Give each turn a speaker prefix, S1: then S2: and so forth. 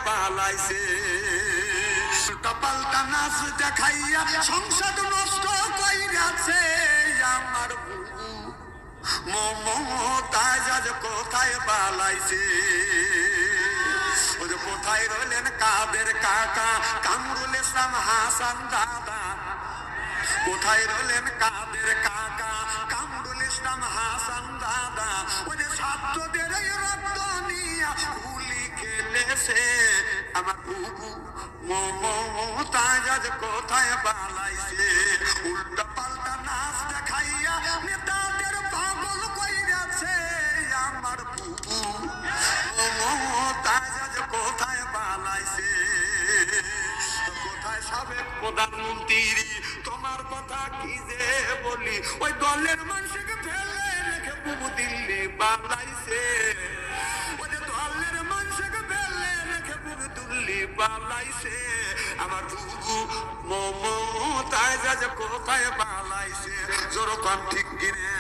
S1: পালাইছে। উল্টা পাল্টা নাচ দেখাইয়া সংসদ নষ্ট কইরাছে আমার বুবু মমতাজ আজ কোথায় পালাইছে। কোথায় রইলেন কাদের কাকা কামরুল ইসলাম হাসান দাদা, কোথায় রইলেন কাদের কাকা কামরুল ইসলাম হাসান দাদা। ওই যে ছাত্রদের রক্ত নিয়ে গুলি খেলেছে আমার বুবু মমতাজ আজ কোথায় পালাইছে। উল্টা পাল্টা নাচ দেখাইয়া নেতাদের পাগল কইরাছে আমার বুবু মমতাজ আজ কোথায় পালাইছে। কোথায় সাবেক প্রধানমন্ত্রী তোমার কথা কি যে বলি, ওই দলের মানুষকে ফেলে রেখে বুবু দিল্লি পালাইছে। ওই যে দলের মানুষকে ফেলে রেখে বুবু দিল্লি পালাইছে আমার বুবু মমতাজ আজ কোথায় পালাইছে। জোর কম ঠিক কিনে